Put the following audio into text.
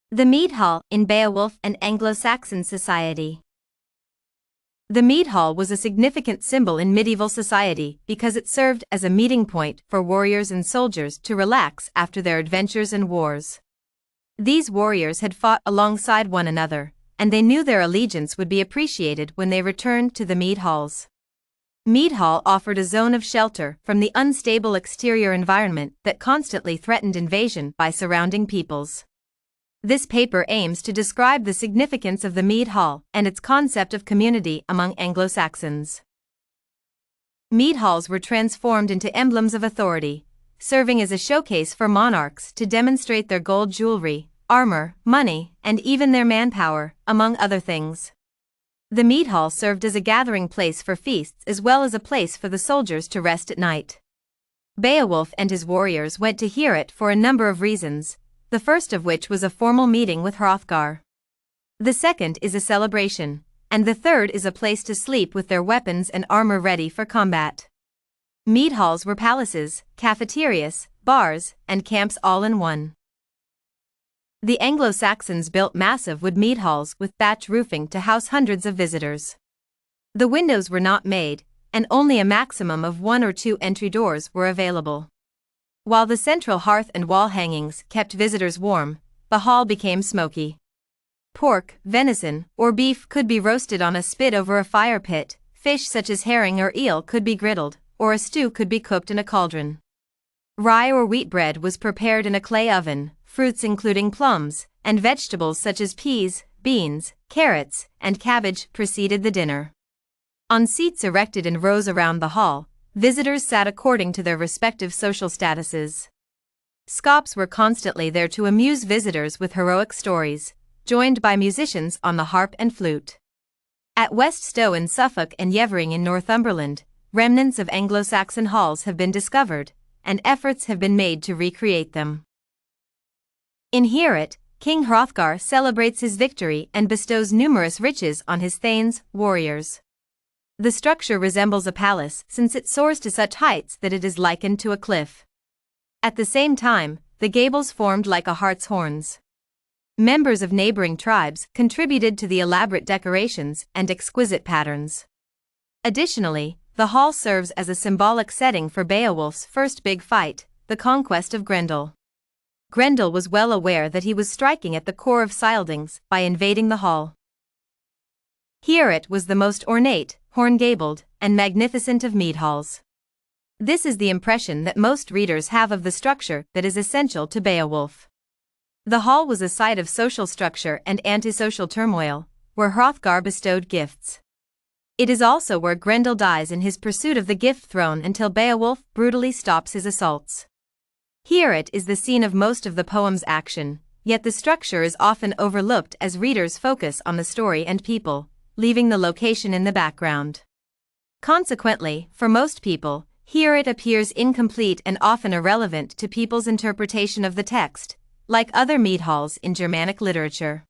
The Mead-Hall in Beowulf and Anglo-Saxon society. The Mead-Hall was a significant symbol in medieval society because it served as a meeting point for warriors and soldiers to relax after their adventures and wars. These warriors had fought alongside one another, and they knew their allegiance would be appreciated when they returned to the Mead-halls. Mead-Hall offered a zone of shelter from the unstable exterior environment that constantly threatened invasion by surrounding peoples. This paper aims to describe the significance of the Mead-Hall and its concept of community among Anglo-Saxons. Mead-halls were transformed into emblems of authority, serving as a showcase for monarchs to demonstrate their gold jewelry, armor, money, and even their manpower, among other things. The Mead-Hall served as a gathering place for feasts as well as a place for the soldiers to rest at night. Beowulf and his warriors went to Heorot for a number of reasons, the first of which was a formal meeting with Hrothgar. The second is a celebration, and the third is a place to sleep with their weapons and armor ready for combat. Mead-halls were palaces, cafeterias, bars, and camps all in one. The Anglo-Saxons built massive wood mead-halls with thatch roofing to house hundreds of visitors. The windows were not made, and only a maximum of 1 or 2 entry doors were available. While the central hearth and wall hangings kept visitors warm, the hall became smoky. Pork, venison, or beef could be roasted on a spit over a fire pit, fish such as herring or eel could be griddled, or a stew could be cooked in a cauldron. Rye or wheat bread was prepared in a clay oven, fruits including plums, and vegetables such as peas, beans, carrots, and cabbage preceded the dinner. On seats erected in rows around the hall, visitors sat according to their respective social statuses. Scops were constantly there to amuse visitors with heroic stories, joined by musicians on the harp and flute. At West Stow in Suffolk and Yevering in Northumberland, remnants of Anglo-Saxon halls have been discovered, and efforts have been made to recreate them. In Heorot, King Hrothgar celebrates his victory and bestows numerous riches on his thanes, warriors. The structure resembles a palace since it soars to such heights that it is likened to a cliff. At the same time, the gables formed like a hart's horns. Members of neighboring tribes contributed to the elaborate decorations and exquisite patterns. Additionally, the hall serves as a symbolic setting for Beowulf's first big fight, the conquest of Grendel. Grendel was well aware that he was striking at the core of Scyldings by invading the hall. Heorot was the most ornate, horn-gabled, and magnificent of Mead-halls. This is the impression that most readers have of the structure that is essential to Beowulf. The hall was a site of social structure and antisocial turmoil, where Hrothgar bestowed gifts. It is also where Grendel dies in his pursuit of the gift throne until Beowulf brutally stops his assaults. Heorot is the scene of most of the poem's action, yet the structure is often overlooked as readers focus on the story and people, leaving the location in the background. Consequently, for most people, Heorot appears incomplete and often irrelevant to people's interpretation of the text, like other Mead-halls in Germanic literature.